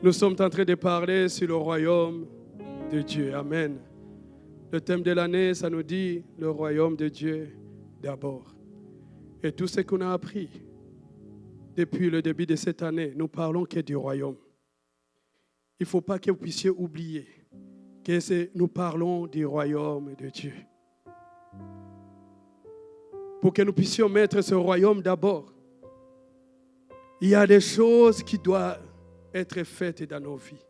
Nous sommes en train de parler sur le royaume de Dieu. Amen. Le thème de l'année, ça nous dit le royaume de Dieu d'abord. Et tout ce qu'on a appris depuis le début de cette année, nous parlons que du royaume. Il ne faut pas que vous puissiez oublier que nous parlons du royaume de Dieu. Pour que nous puissions mettre ce royaume d'abord, il y a des choses qui doivent être faites dans nos vies.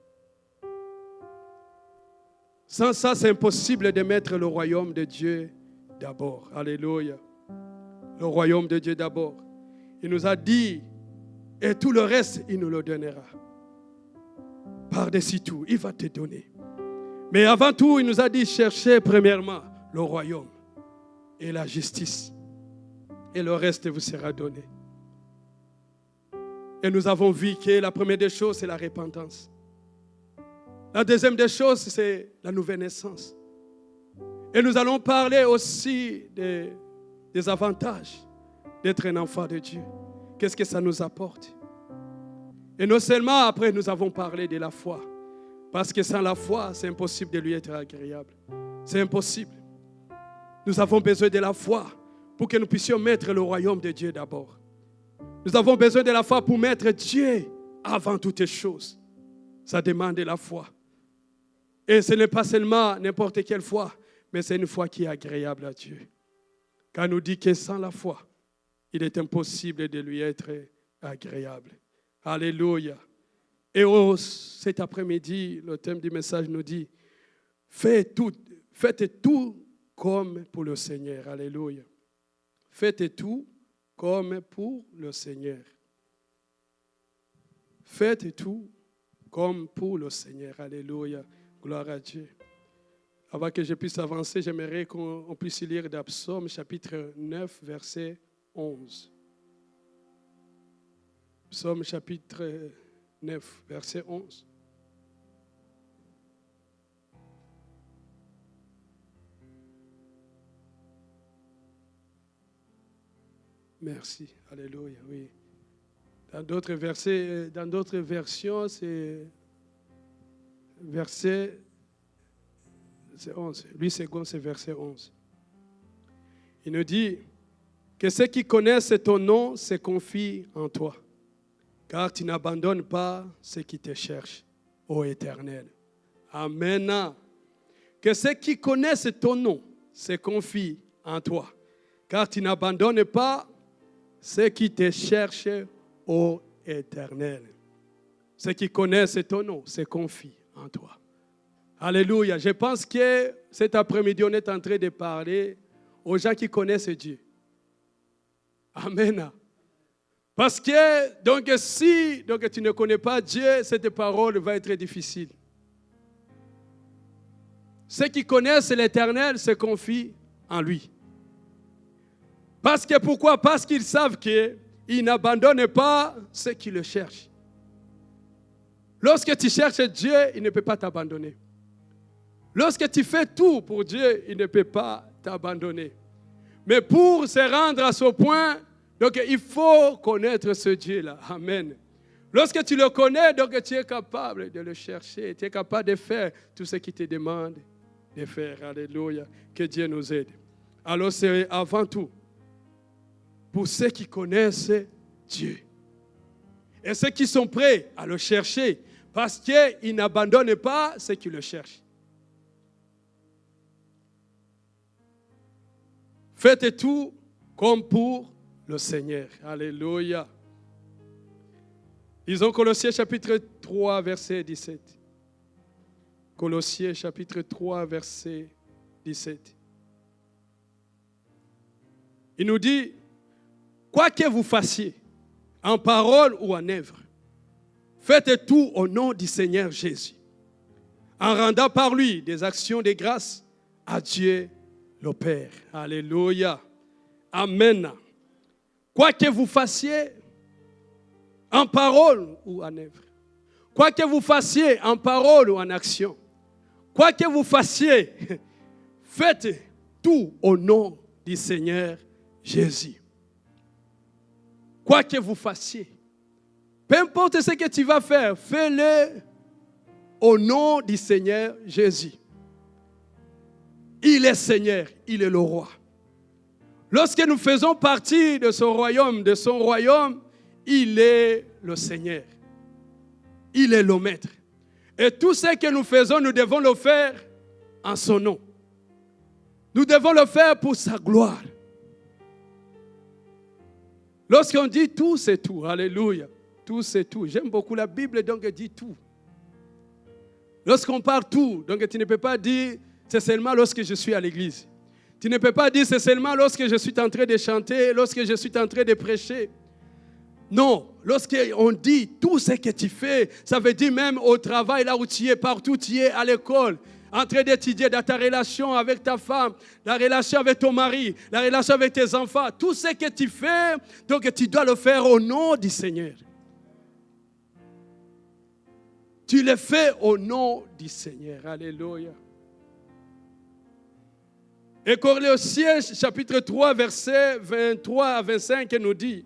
Sans ça, c'est impossible de mettre le royaume de Dieu d'abord. Alléluia. Le royaume de Dieu d'abord. Il nous a dit, et tout le reste, il nous le donnera. Par-dessus tout, il va te donner. Mais avant tout, il nous a dit, cherchez premièrement le royaume et la justice. Et le reste vous sera donné. Et nous avons vu que la première des choses, c'est la repentance. La deuxième des choses, c'est la nouvelle naissance. Et nous allons parler aussi des avantages d'être un enfant de Dieu. Qu'est-ce que ça nous apporte? Et non seulement après, nous avons parlé de la foi. Parce que sans la foi, c'est impossible de lui être agréable. C'est impossible. Nous avons besoin de la foi pour que nous puissions mettre le royaume de Dieu d'abord. Nous avons besoin de la foi pour mettre Dieu avant toutes choses. Ça demande de la foi. Et ce n'est pas seulement n'importe quelle foi, mais c'est une foi qui est agréable à Dieu. Car nous dit que sans la foi, il est impossible de lui être agréable. Alléluia. Et cet après-midi, le thème du message nous dit, faites tout comme pour le Seigneur. Alléluia. Faites tout comme pour le Seigneur. Faites tout comme pour le Seigneur. Alléluia. Gloire à Dieu. Avant que je puisse avancer, j'aimerais qu'on puisse lire dans Psaume chapitre 9, verset 11. Psaume chapitre 9, verset 11. Merci. Alléluia. Oui. Dans d'autres versets, dans d'autres versions, c'est verset 11. Lui, c'est verset 11. Il nous dit que ceux qui connaissent ton nom se confient en toi, car tu n'abandonnes pas ceux qui te cherchent, ô Éternel. Amen. Que ceux qui connaissent ton nom se confient en toi, car tu n'abandonnes pas ceux qui te cherchent, ô Éternel. Ceux qui connaissent ton nom se confient en toi. Alléluia. Je pense que cet après-midi, on est en train de parler aux gens qui connaissent Dieu. Amen. Parce que, si tu ne connais pas Dieu, cette parole va être difficile. Ceux qui connaissent l'Éternel se confient en lui. Parce que pourquoi? Parce qu'ils savent qu'il n'abandonne pas ceux qui le cherchent. Lorsque tu cherches Dieu, il ne peut pas t'abandonner. Lorsque tu fais tout pour Dieu, il ne peut pas t'abandonner. Mais pour se rendre à ce point, il faut connaître ce Dieu-là. Amen. Lorsque tu le connais, tu es capable de le chercher. Tu es capable de faire tout ce qu'il te demande de faire. Alléluia. Que Dieu nous aide. Alors c'est avant tout pour ceux qui connaissent Dieu. Et ceux qui sont prêts à le chercher parce qu'ils n'abandonnent pas ceux qui le cherchent. Faites tout comme pour le Seigneur. Alléluia. Lisons Colossiens chapitre 3, verset 17. Colossiens chapitre 3, verset 17. Il nous dit, quoi que vous fassiez, en parole ou en œuvre, faites tout au nom du Seigneur Jésus, en rendant par lui des actions de grâce à Dieu le Père. Alléluia. Amen. Quoi que vous fassiez, en parole ou en œuvre, quoi que vous fassiez en parole ou en action, quoi que vous fassiez, faites tout au nom du Seigneur Jésus. Quoi que vous fassiez, Peu importe ce que tu vas faire, fais-le au nom du Seigneur Jésus. Il est Seigneur, il est le roi. Lorsque nous faisons partie de son royaume, il est le Seigneur. Il est le maître. Et tout ce que nous faisons, nous devons le faire en son nom. Nous devons le faire pour sa gloire. Lorsqu'on dit tout, c'est tout. Alléluia. Tout, c'est tout. J'aime beaucoup la Bible, donc elle dit tout. Lorsqu'on parle tout, donc tu ne peux pas dire c'est seulement lorsque je suis à l'église. Tu ne peux pas dire c'est seulement lorsque je suis en train de chanter, lorsque je suis en train de prêcher. Non, lorsqu'on dit tout ce que tu fais, ça veut dire même au travail, là où tu es, partout tu es, à l'école, en train d'étudier dans ta relation avec ta femme, la relation avec ton mari, la relation avec tes enfants, tout ce que tu fais, donc tu dois le faire au nom du Seigneur. Tu le fais au nom du Seigneur. Alléluia. Et Colossiens chapitre 3, versets 23 à 25 nous dit,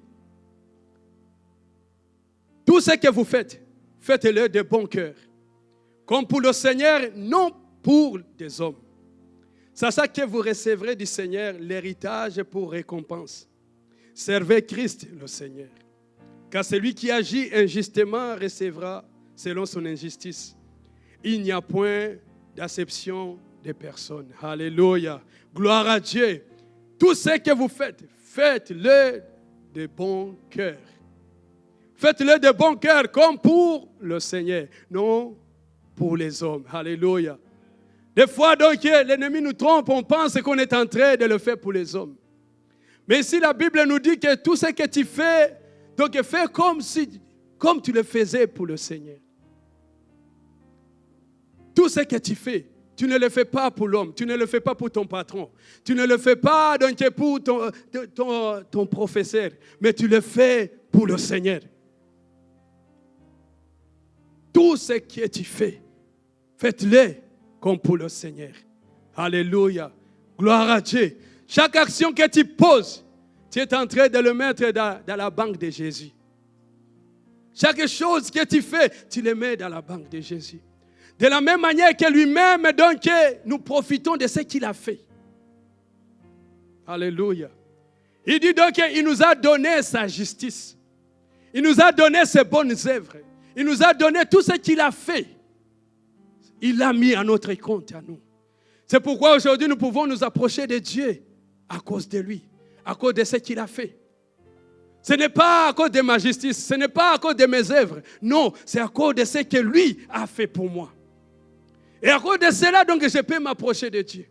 tout ce que vous faites, faites-le de bon cœur, comme pour le Seigneur, non pour des hommes. C'est ça que vous recevrez du Seigneur, l'héritage pour récompense. Servez Christ le Seigneur, car celui qui agit injustement recevra selon son injustice. Il n'y a point d'acception de personne. Alléluia. Gloire à Dieu. Tout ce que vous faites, faites-le de bon cœur. Faites-le de bon cœur comme pour le Seigneur, non pour les hommes. Alléluia. Des fois, donc, l'ennemi nous trompe, on pense qu'on est en train de le faire pour les hommes. Mais ici, la Bible nous dit que tout ce que tu fais, donc fais comme tu le faisais pour le Seigneur. Tout ce que tu fais, tu ne le fais pas pour l'homme, tu ne le fais pas pour ton patron, tu ne le fais pas donc pour ton professeur, mais tu le fais pour le Seigneur. Tout ce que tu fais, faites-le comme pour le Seigneur. Alléluia. Gloire à Dieu. Chaque action que tu poses, tu es en train de le mettre dans la banque de Jésus. Chaque chose que tu fais, tu le mets dans la banque de Jésus. De la même manière que lui-même, donc, nous profitons de ce qu'il a fait. Alléluia. Il dit donc qu'il nous a donné sa justice. Il nous a donné ses bonnes œuvres. Il nous a donné tout ce qu'il a fait. Il l'a mis à notre compte, à nous. C'est pourquoi aujourd'hui nous pouvons nous approcher de Dieu à cause de lui, à cause de ce qu'il a fait. Ce n'est pas à cause de ma justice, ce n'est pas à cause de mes œuvres. Non, c'est à cause de ce que lui a fait pour moi. Et à cause de cela, donc, je peux m'approcher de Dieu.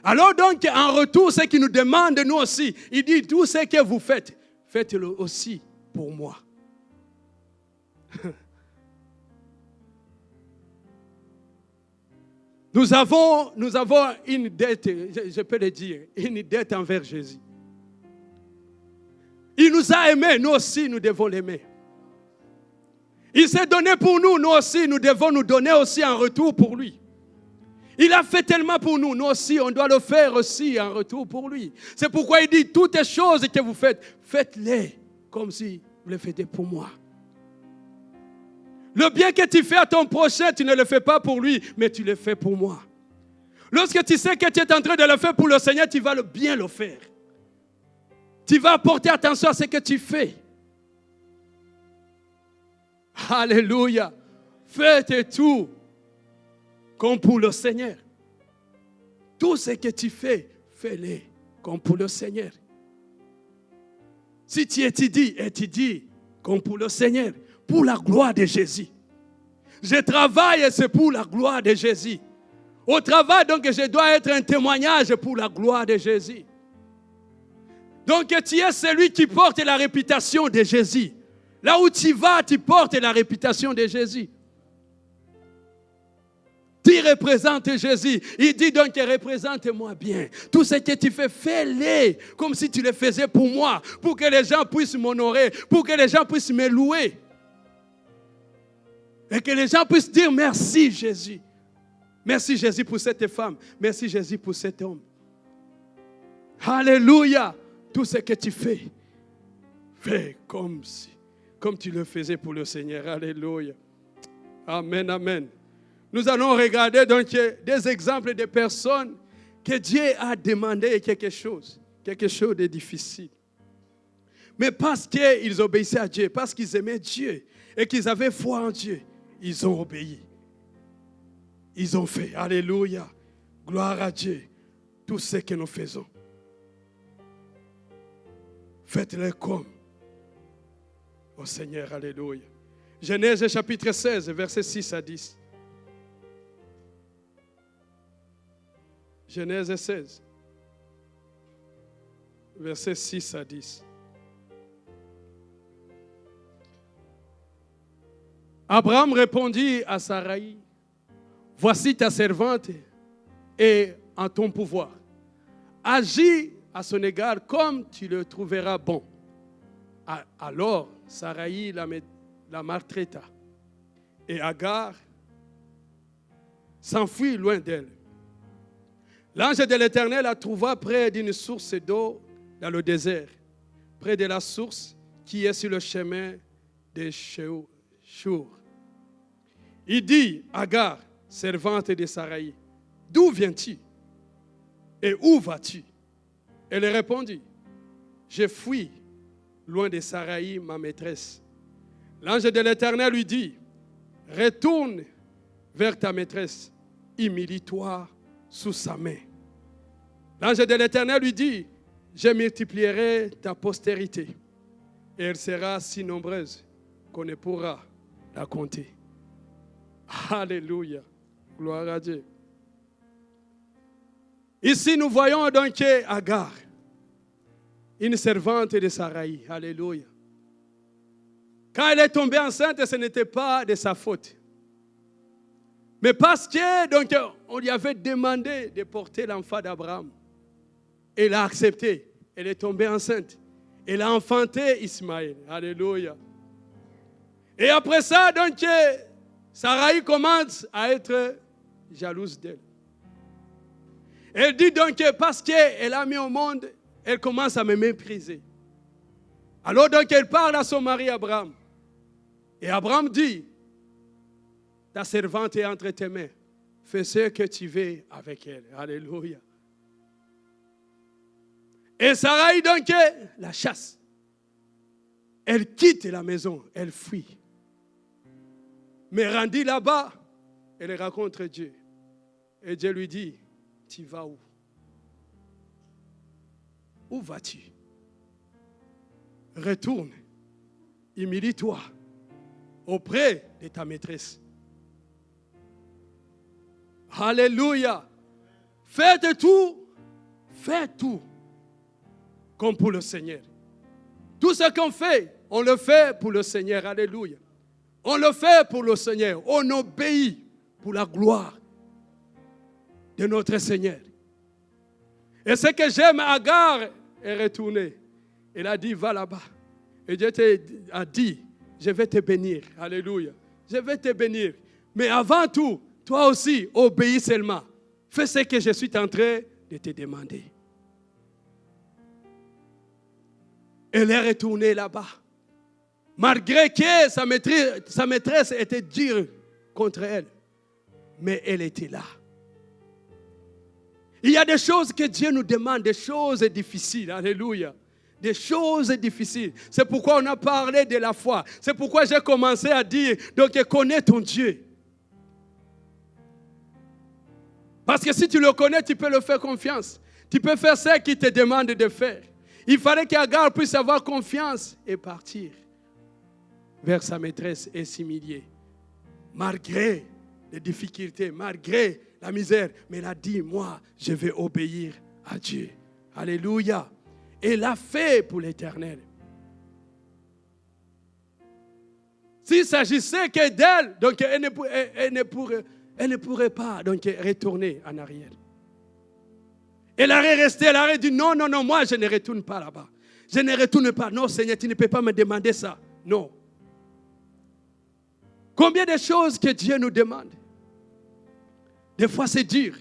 Alors donc, en retour, ce qu'il nous demande, nous aussi, il dit, tout ce que vous faites, faites-le aussi pour moi. Nous avons une dette, je peux le dire, une dette envers Jésus. Il nous a aimés, nous aussi, nous devons l'aimer. Il s'est donné pour nous, nous aussi, nous devons nous donner aussi en retour pour lui. Il a fait tellement pour nous, nous aussi, on doit le faire aussi en retour pour lui. C'est pourquoi il dit, toutes les choses que vous faites, faites-les comme si vous les faites pour moi. Le bien que tu fais à ton prochain, tu ne le fais pas pour lui, mais tu le fais pour moi. Lorsque tu sais que tu es en train de le faire pour le Seigneur, tu vas bien le faire. Tu vas porter attention à ce que tu fais. Alléluia. Faites tout comme pour le Seigneur. Tout ce que tu fais, fais-le comme pour le Seigneur. Si tu étudies comme pour le Seigneur, pour la gloire de Jésus. Je travaille et c'est pour la gloire de Jésus. Au travail, donc, je dois être un témoignage pour la gloire de Jésus. Donc, tu es celui qui porte la réputation de Jésus. Là où tu vas, tu portes la réputation de Jésus. Tu représentes Jésus. Il dit donc, représente-moi bien. Tout ce que tu fais, fais-le comme si tu le faisais pour moi, pour que les gens puissent m'honorer, pour que les gens puissent me louer. Et que les gens puissent dire merci Jésus. Merci Jésus pour cette femme. Merci Jésus pour cet homme. Alléluia. Tout ce que tu fais, fais comme comme tu le faisais pour le Seigneur. Alléluia. Amen, amen. Nous allons regarder donc des exemples de personnes que Dieu a demandé quelque chose de difficile. Mais parce qu'ils obéissaient à Dieu, parce qu'ils aimaient Dieu et qu'ils avaient foi en Dieu, ils ont obéi. Ils ont fait. Alléluia. Gloire à Dieu. Tout ce que nous faisons, faites-le comme au Seigneur. Alléluia. Genèse chapitre 16, versets 6 à 10. Genèse 16, versets 6 à 10. Abraham répondit à Saraï, « Voici ta servante est en ton pouvoir. Agis à son égard comme tu le trouveras bon. » Alors Saraï la maltraita et Agar s'enfuit loin d'elle. L'ange de l'Éternel la trouva près d'une source d'eau dans le désert, près de la source qui est sur le chemin de Shur. Il dit, Agar, servante de Saraï, « D'où viens-tu et où vas-tu » Elle répondit, « Je fuis loin de Saraï, ma maîtresse. » L'ange de l'Éternel lui dit, « Retourne vers ta maîtresse, humilie-toi sous sa main. » L'ange de l'Éternel lui dit, « Je multiplierai ta postérité, et elle sera si nombreuse qu'on ne pourra la compter. » Alléluia. Gloire à Dieu. Ici, nous voyons donc Agar, une servante de Saraï. Alléluia. Quand elle est tombée enceinte, ce n'était pas de sa faute. Mais parce que donc, on lui avait demandé de porter l'enfant d'Abraham. Elle a accepté. Elle est tombée enceinte. Elle a enfanté Ismaël. Alléluia. Et après ça, donc, Saraï commence à être jalouse d'elle. Elle dit donc que parce qu'elle a mis au monde, elle commence à me mépriser. Alors donc elle parle à son mari Abraham. Et Abraham dit, ta servante est entre tes mains. Fais ce que tu veux avec elle. Alléluia. Et Saraï donc la chasse. Elle quitte la maison, elle fuit. Mais rendue là-bas, elle rencontre Dieu. Et Dieu lui dit, tu vas où? Où vas-tu? Retourne, humilie-toi auprès de ta maîtresse. Alléluia. Faites tout comme pour le Seigneur. Tout ce qu'on fait, on le fait pour le Seigneur. Alléluia. On le fait pour le Seigneur. On obéit pour la gloire de notre Seigneur. Et ce que j'aime, Agar est retournée. Elle a dit, va là-bas. Et Dieu a dit, je vais te bénir. Alléluia. Je vais te bénir. Mais avant tout, toi aussi, obéis seulement. Fais ce que je suis en train de te demander. Elle est retournée là-bas. Malgré que sa maîtresse était dure contre elle. Mais elle était là. Il y a des choses que Dieu nous demande, des choses difficiles. Alléluia. Des choses difficiles. C'est pourquoi on a parlé de la foi. C'est pourquoi j'ai commencé à dire, donc connais ton Dieu. Parce que si tu le connais, tu peux le faire confiance. Tu peux faire ce qu'il te demande de faire. Il fallait qu'Agar puisse avoir confiance et partir vers sa maîtresse et s'humilier. Malgré les difficultés, malgré la misère. Mais elle a dit, moi, je vais obéir à Dieu. Alléluia. Elle l'a fait pour l'Éternel. S'il s'agissait que d'elle, donc elle ne pourrait pas donc, retourner en arrière. Elle aurait resté, elle aurait dit, non, moi je ne retourne pas là-bas. Je ne retourne pas. Non, Seigneur, tu ne peux pas me demander ça. Non. Combien de choses que Dieu nous demande? Des fois, c'est dur.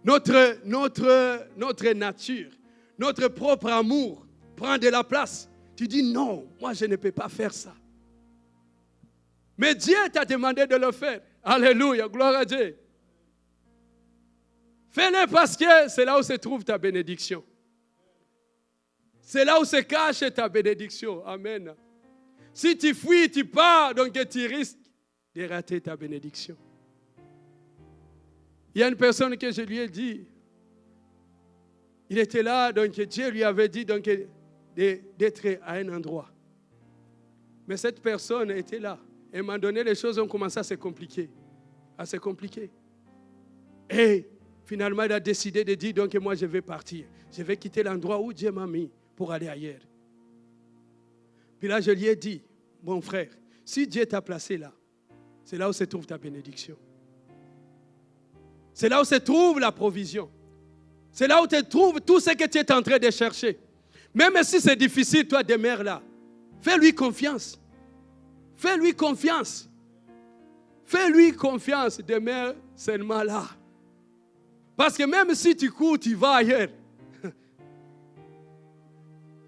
Notre nature, notre propre amour prend de la place. Tu dis, non, moi je ne peux pas faire ça. Mais Dieu t'a demandé de le faire. Alléluia, gloire à Dieu. Fais-le parce que c'est là où se trouve ta bénédiction. C'est là où se cache ta bénédiction. Amen. Si tu fuis, tu pars, donc tu risques de rater ta bénédiction. Il y a une personne que je lui ai dit, il était là, donc Dieu lui avait dit donc, d'être à un endroit. Mais cette personne était là. Et à un moment donné, les choses ont commencé à se compliquer. Et finalement, il a décidé de dire, donc moi je vais partir. Je vais quitter l'endroit où Dieu m'a mis pour aller ailleurs. Puis là, je lui ai dit, mon frère, si Dieu t'a placé là, c'est là où se trouve ta bénédiction. C'est là où se trouve la provision. C'est là où tu trouves tout ce que tu es en train de chercher. Même si c'est difficile, toi, demeure là. Fais-lui confiance. Fais-lui confiance. Fais-lui confiance. Demeure seulement là. Parce que même si tu cours, tu vas ailleurs.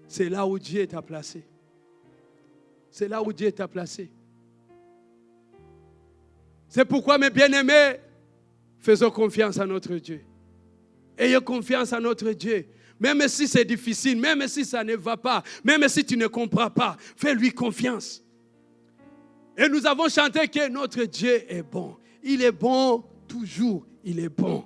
C'est là où Dieu t'a placé. C'est là où Dieu t'a placé. C'est pourquoi, mes bien-aimés, faisons confiance à notre Dieu. Ayez confiance à notre Dieu. Même si c'est difficile, même si ça ne va pas, même si tu ne comprends pas, fais-lui confiance. Et nous avons chanté que notre Dieu est bon. Il est bon toujours. Il est bon.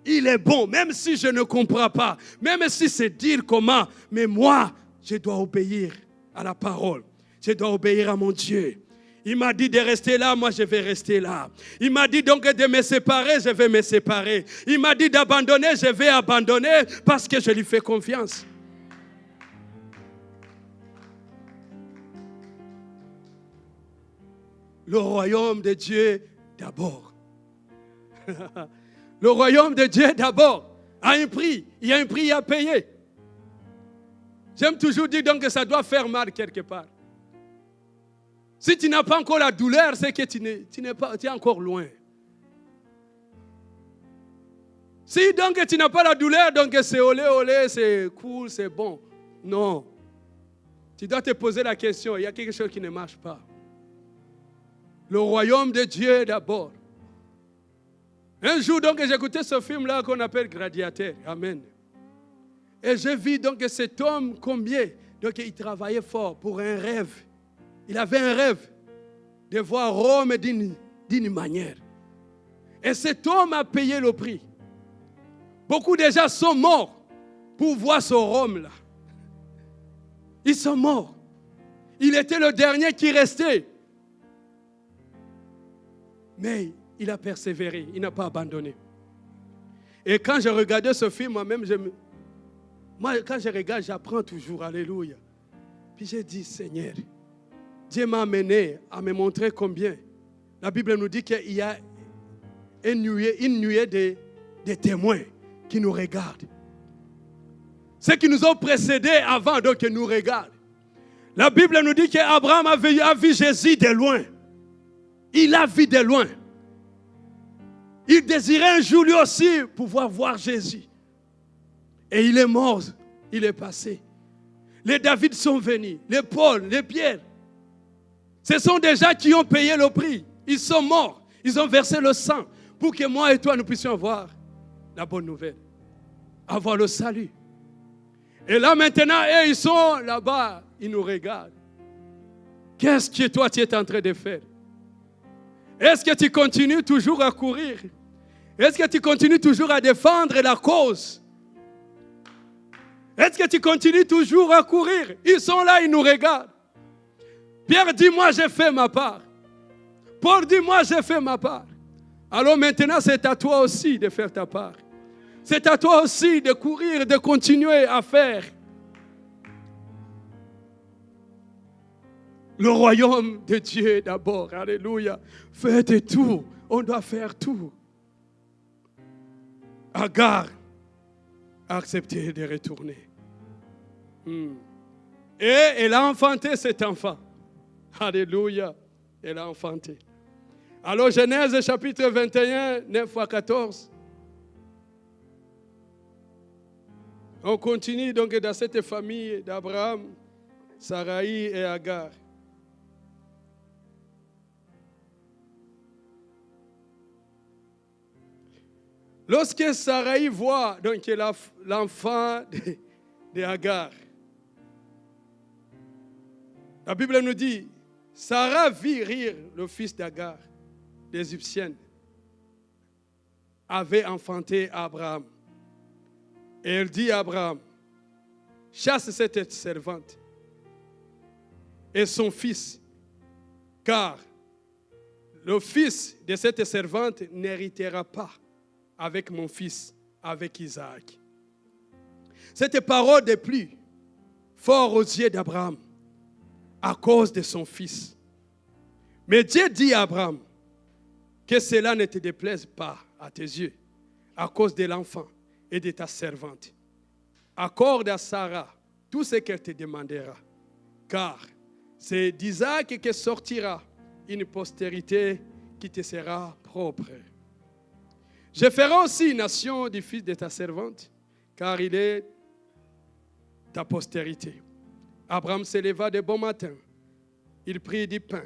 Il est bon, même si je ne comprends pas, même si c'est dire comment, mais moi, je dois obéir à la parole. Je dois obéir à mon Dieu. Il m'a dit de rester là, moi je vais rester là. Il m'a dit donc de me séparer, je vais me séparer. Il m'a dit d'abandonner, je vais abandonner parce que je lui fais confiance. Le royaume de Dieu d'abord. Le royaume de Dieu d'abord a un prix. Il y a un prix à payer. J'aime toujours dire donc que ça doit faire mal quelque part. Si tu n'as pas encore la douleur, c'est que tu es encore loin. Si donc tu n'as pas la douleur, donc c'est olé, olé, c'est cool, c'est bon. Non. Tu dois te poser la question, il y a quelque chose qui ne marche pas. Le royaume de Dieu d'abord. Un jour, donc, j'écoutais ce film-là qu'on appelle Gladiateur. Amen. Et je vis donc cet homme combien. Donc, il travaillait fort pour un rêve. Il avait un rêve de voir Rome d'une manière. Et cet homme a payé le prix. Beaucoup de gens sont morts pour voir ce Rome-là. Ils sont morts. Il était le dernier qui restait. Mais il a persévéré, il n'a pas abandonné. Et quand je regardais ce film, moi-même, quand je regarde, j'apprends toujours, alléluia. Puis j'ai dit, Seigneur, Dieu m'a amené à me montrer combien. La Bible nous dit qu'il y a une nuée de témoins qui nous regardent. Ceux qui nous ont précédés avant, donc, qui nous regardent. La Bible nous dit qu'Abraham a vu Jésus de loin. Il a vu de loin. Il désirait un jour lui aussi pouvoir voir Jésus. Et il est mort, il est passé. Les David sont venus, les Paul, les Pierre. Ce sont des gens qui ont payé le prix. Ils sont morts, ils ont versé le sang pour que moi et toi nous puissions avoir la bonne nouvelle. Avoir le salut. Et là maintenant, ils sont là-bas, ils nous regardent. Qu'est-ce que toi tu es en train de faire? Est-ce que tu continues toujours à courir? Est-ce que tu continues toujours à défendre la cause? Est-ce que tu continues toujours à courir? Ils sont là, ils nous regardent. Pierre dit, moi j'ai fait ma part. Paul dit, moi j'ai fait ma part. Alors maintenant, c'est à toi aussi de faire ta part. C'est à toi aussi de courir, de continuer à faire. Le royaume de Dieu d'abord. Alléluia. Faites tout. On doit faire tout. Agar a accepté de retourner. Et elle a enfanté cet enfant. Alléluia. Elle a enfanté. Alors Genèse chapitre 21, 9 à 14. On continue donc dans cette famille d'Abraham, Sarai et Agar. Lorsque Sarai voit donc l'enfant de Agar, la Bible nous dit, Sarah vit rire le fils d'Agar, l'Égyptienne, avait enfanté Abraham. Et elle dit à Abraham, chasse cette servante et son fils, car le fils de cette servante n'héritera pas avec mon fils, avec Isaac. Cette parole est plus forte aux yeux d'Abraham à cause de son fils. Mais Dieu dit à Abraham que cela ne te déplaise pas à tes yeux à cause de l'enfant et de ta servante. Accorde à Sarah tout ce qu'elle te demandera, car c'est d'Isaac que sortira une postérité qui te sera propre. Je ferai aussi une nation du fils de ta servante, car il est ta postérité. Abraham se leva de bon matin. Il prit du pain,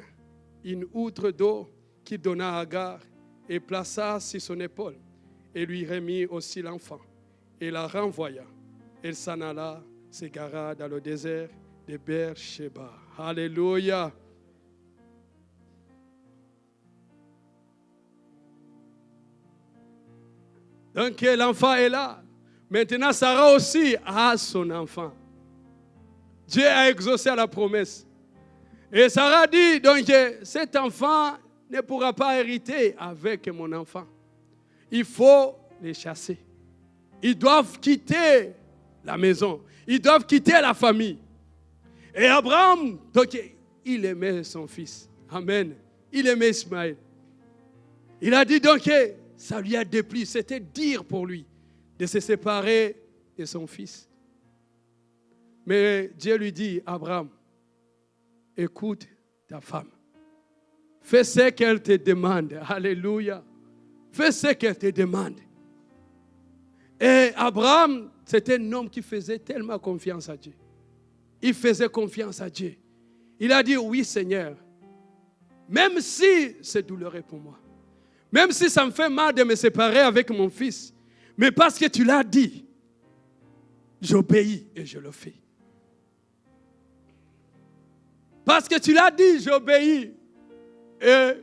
une outre d'eau qu'il donna à Agar et plaça sur son épaule et lui remit aussi l'enfant et la renvoya. Elle s'en alla, s'égara dans le désert de Beer-Sheba. Alléluia. Donc l'enfant est là. Maintenant, Sarah aussi a son enfant. Dieu a exaucé la promesse. Et Sarah dit, donc, cet enfant ne pourra pas hériter avec mon enfant. Il faut les chasser. Ils doivent quitter la maison. Ils doivent quitter la famille. Et Abraham, donc, il aimait son fils. Amen. Il aimait Ismaël. Il a dit donc, ça lui a déplu. C'était dur pour lui de se séparer de son fils. Mais Dieu lui dit, Abraham, écoute ta femme. Fais ce qu'elle te demande. Alléluia. Fais ce qu'elle te demande. Et Abraham, c'était un homme qui faisait tellement confiance à Dieu. Il faisait confiance à Dieu. Il a dit, oui Seigneur, même si c'est douloureux pour moi, même si ça me fait mal de me séparer avec mon fils, mais parce que tu l'as dit, j'obéis et je le fais. Parce que tu l'as dit, j'obéis et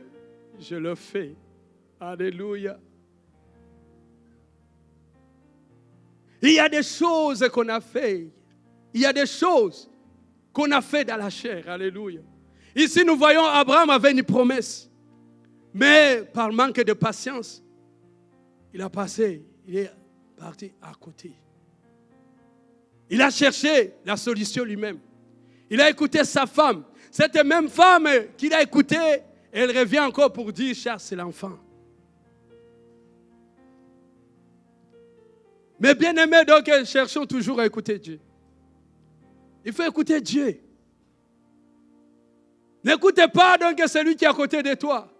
je le fais. Alléluia. Il y a des choses qu'on a fait. Il y a des choses qu'on a fait dans la chair. Alléluia. Ici, nous voyons Abraham avait une promesse. Mais par manque de patience, il est parti à côté. Il a cherché la solution lui-même. Il a écouté sa femme. Cette même femme qu'il a écoutée, elle revient encore pour dire, chasse l'enfant. Mais bien aimés, donc, cherchons toujours à écouter Dieu. Il faut écouter Dieu. N'écoutez pas donc celui qui est à côté de toi.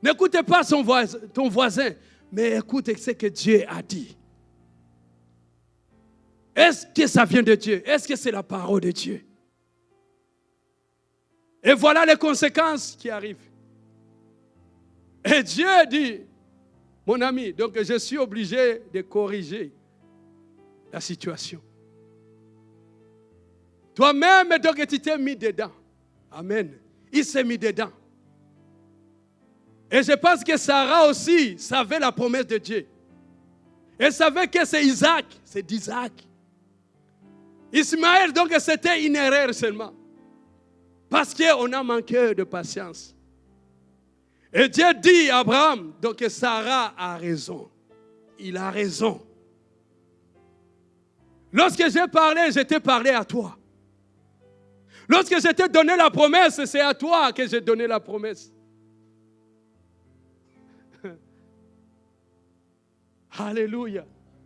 N'écoutez pas ton voisin, mais écoute ce que Dieu a dit. Est-ce que ça vient de Dieu? Est-ce que c'est la parole de Dieu? Et voilà les conséquences qui arrivent. Et Dieu dit, mon ami, donc je suis obligé de corriger la situation. Toi-même, donc tu t'es mis dedans. Amen. Il s'est mis dedans. Et je pense que Sarah aussi savait la promesse de Dieu. Elle savait que c'est Isaac, c'est d'Isaac. Ismaël, donc c'était une erreur seulement. Parce qu'on a manqué de patience. Et Dieu dit à Abraham, donc Sarah a raison. Il a raison. Lorsque j'ai parlé, je t'ai parlé à toi. Lorsque je t'ai donné la promesse, c'est à toi que j'ai donné la promesse. Alléluia.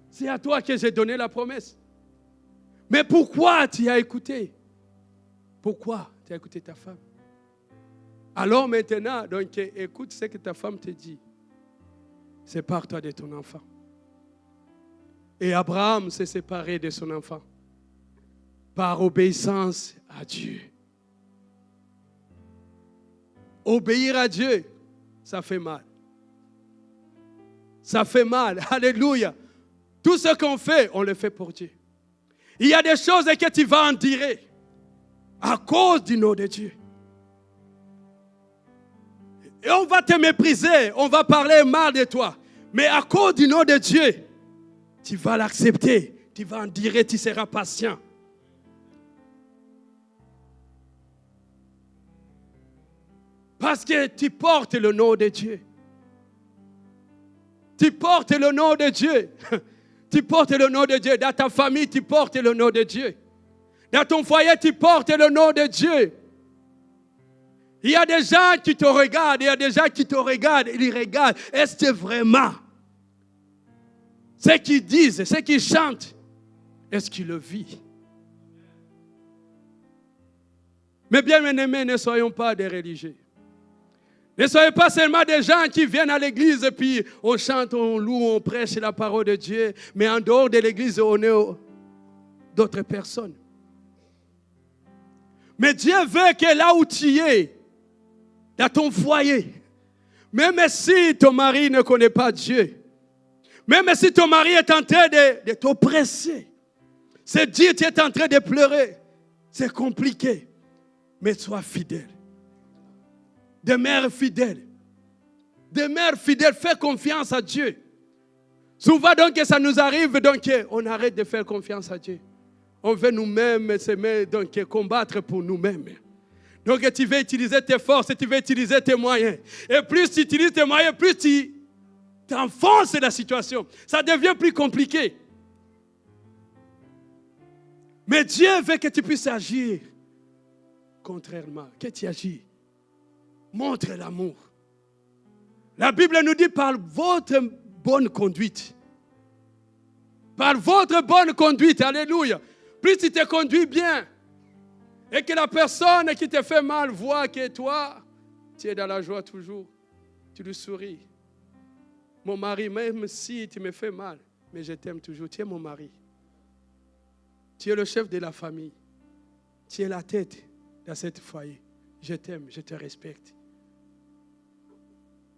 C'est à toi que j'ai donné la promesse. Mais pourquoi tu as écouté? Pourquoi tu as écouté ta femme? Alors maintenant, donc, écoute ce que ta femme te dit. Sépare-toi de ton enfant. Et Abraham s'est séparé de son enfant par obéissance à Dieu. Obéir à Dieu, ça fait mal. Ça fait mal. Alléluia. Tout ce qu'on fait, on le fait pour Dieu. Il y a des choses que tu vas endurer à cause du nom de Dieu. Et on va te mépriser, on va parler mal de toi. Mais à cause du nom de Dieu, tu vas l'accepter, tu vas endurer, tu seras patient. Parce que tu portes le nom de Dieu. Tu portes le nom de Dieu. Tu portes le nom de Dieu. Dans ta famille, tu portes le nom de Dieu. Dans ton foyer, tu portes le nom de Dieu. Il y a des gens qui te regardent, il y a des gens qui te regardent, ils regardent. Est-ce que vraiment ce qu'ils disent, ce qu'ils chantent, est-ce qu'ils le vivent? Mais bien aimés, ne soyons pas des religieux. Ne soyez pas seulement des gens qui viennent à l'église et puis on chante, on loue, on prêche la parole de Dieu, mais en dehors de l'église, on est d'autres personnes. Mais Dieu veut que là où tu es, dans ton foyer, même si ton mari ne connaît pas Dieu, même si ton mari est en train de t'oppresser, c'est dire tu es en train de pleurer, c'est compliqué, mais sois fidèle. Demeure fidèle. Demeure fidèle, fais confiance à Dieu. Souvent donc ça nous arrive, donc on arrête de faire confiance à Dieu. On veut nous-mêmes donc combattre pour nous-mêmes. Donc tu veux utiliser tes forces, tu veux utiliser tes moyens. Et plus tu utilises tes moyens, plus tu t'enfonces la situation. Ça devient plus compliqué. Mais Dieu veut que tu puisses agir contrairement, que tu agis. Montre l'amour. La Bible nous dit par votre bonne conduite. Par votre bonne conduite, alléluia. Plus tu te conduis bien et que la personne qui te fait mal voit que toi, tu es dans la joie toujours, tu lui souris. Mon mari, même si tu me fais mal, mais je t'aime toujours, tu es mon mari. Tu es le chef de la famille. Tu es la tête dans ce foyer. Je t'aime, je te respecte.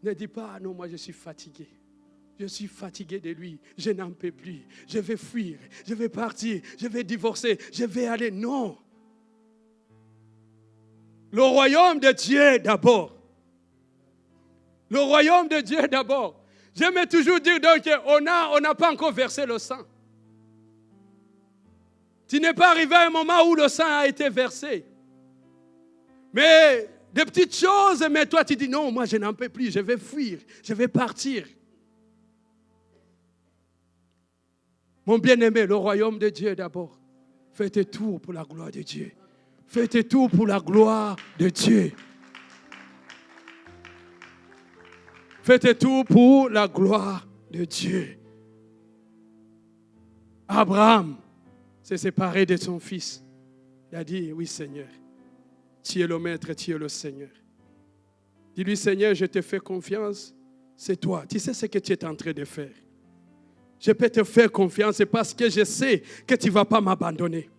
Ne dis pas, non, moi je suis fatigué. Je suis fatigué de lui. Je n'en peux plus. Je vais fuir. Je vais partir. Je vais divorcer. Je vais aller. Non. Le royaume de Dieu d'abord. Le royaume de Dieu d'abord. J'aime toujours dire donc on n'a pas encore versé le sang. Tu n'es pas arrivé à un moment où le sang a été versé. Mais des petites choses, mais toi tu dis non, moi je n'en peux plus, je vais fuir, je vais partir. Mon bien-aimé, le royaume de Dieu d'abord. Faites tout pour la gloire de Dieu. Faites tout pour la gloire de Dieu. Faites tout pour la gloire de Dieu. Abraham s'est séparé de son fils. Il a dit, oui Seigneur. Tu es le maître, tu es le Seigneur. Dis-lui, Seigneur, je te fais confiance. C'est toi. Tu sais ce que tu es en train de faire. Je peux te faire confiance parce que je sais que tu ne vas pas m'abandonner.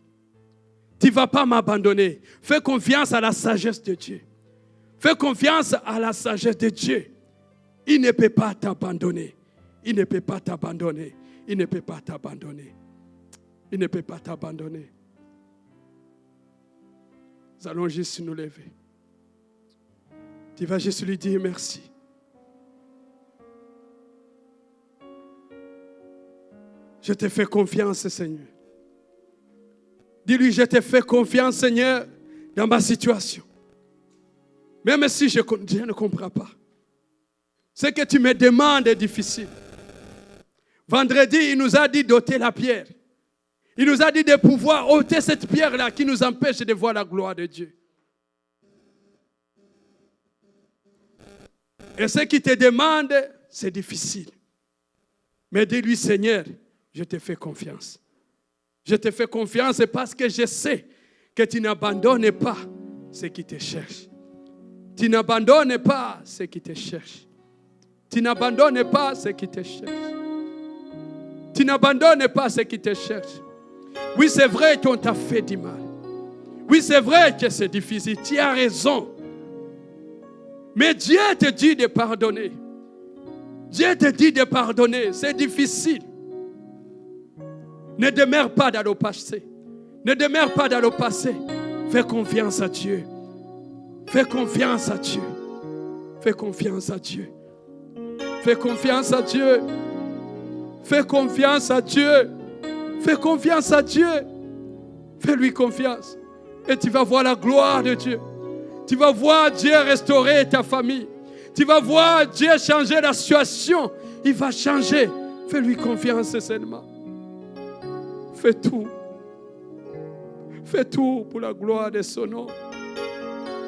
Tu ne vas pas m'abandonner. Fais confiance à la sagesse de Dieu. Fais confiance à la sagesse de Dieu. Il ne peut pas t'abandonner. Il ne peut pas t'abandonner. Il ne peut pas t'abandonner. Il ne peut pas t'abandonner. Nous allons juste nous lever. Tu vas juste lui dire merci. Je te fais confiance, Seigneur. Dis-lui, je te fais confiance, Seigneur, dans ma situation. Même si je ne comprends pas. Ce que tu me demandes est difficile. Vendredi, il nous a dit d'ôter la pierre. Il nous a dit de pouvoir ôter cette pierre-là qui nous empêche de voir la gloire de Dieu. Et ce qu'il te demande, c'est difficile. Mais dis-lui, Seigneur, je te fais confiance. Je te fais confiance parce que je sais que tu n'abandonnes pas ceux qui te cherchent. Tu n'abandonnes pas ceux qui te cherchent. Tu n'abandonnes pas ceux qui te cherchent. Tu n'abandonnes pas ceux qui te cherchent. Oui, c'est vrai qu'on t'a fait du mal. Oui, c'est vrai que c'est difficile. Tu as raison. Mais Dieu te dit de pardonner. Dieu te dit de pardonner, c'est difficile. Ne demeure pas dans le passé. Ne demeure pas dans le passé. Fais confiance à Dieu. Fais confiance à Dieu. Fais confiance à Dieu. Fais confiance à Dieu. Fais confiance à Dieu. Fais confiance à Dieu. Fais-lui confiance. Et tu vas voir la gloire de Dieu. Tu vas voir Dieu restaurer ta famille. Tu vas voir Dieu changer la situation. Il va changer. Fais-lui confiance seulement. Fais tout. Fais tout pour la gloire de son nom.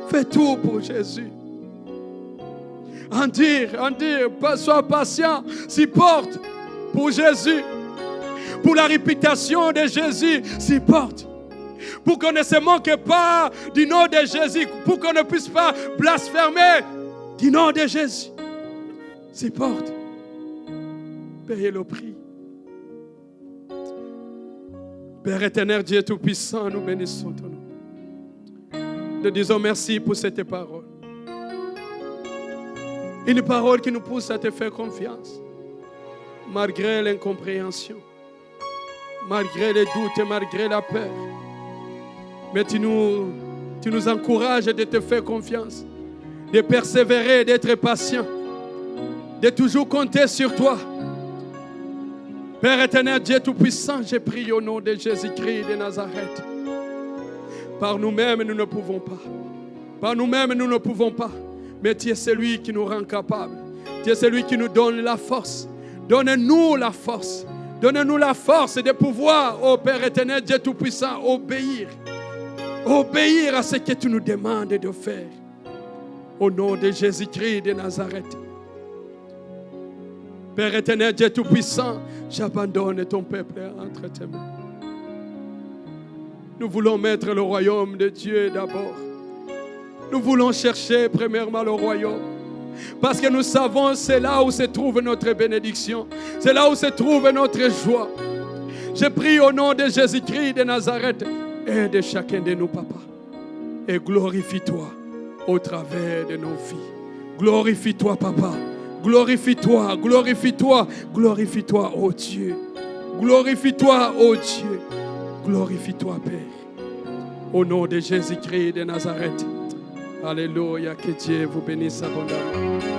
Fais tout pour Jésus. En dire, sois patient, supporte pour Jésus. Pour la réputation de Jésus, supporte. Pour qu'on ne se manque pas du nom de Jésus. Pour qu'on ne puisse pas blasphémer du nom de Jésus. Supporte. Payez le prix. Père éternel, Dieu Tout-Puissant, nous bénissons ton nom. Nous disons merci pour cette parole. Une parole qui nous pousse à te faire confiance. Malgré l'incompréhension. Malgré les doutes et malgré la peur. Mais tu nous encourages de te faire confiance. De persévérer, d'être patient. De toujours compter sur toi. Père éternel, Dieu Tout-Puissant, je prie au nom de Jésus-Christ de Nazareth. Par nous-mêmes, nous ne pouvons pas. Par nous-mêmes, nous ne pouvons pas. Mais tu es celui qui nous rend capables. Tu es celui qui nous donne la force. Donne-nous la force. Donne-nous la force de pouvoir, ô Père éternel, Dieu Tout-Puissant, obéir. Obéir à ce que tu nous demandes de faire. Au nom de Jésus-Christ de Nazareth. Père éternel, Dieu Tout-Puissant, j'abandonne ton peuple entre tes mains. Nous voulons mettre le royaume de Dieu d'abord. Nous voulons chercher premièrement le royaume. Parce que nous savons c'est là où se trouve notre bénédiction. C'est là où se trouve notre joie. Je prie au nom de Jésus-Christ de Nazareth. Aide chacun de nous, papa. Et glorifie-toi au travers de nos vies. Glorifie-toi, papa. Glorifie-toi, glorifie-toi, glorifie-toi, ô Dieu. Glorifie-toi, ô Dieu. Glorifie-toi, Père. Au nom de Jésus-Christ de Nazareth. Alléluia, que Dieu vous bénisse abondamment.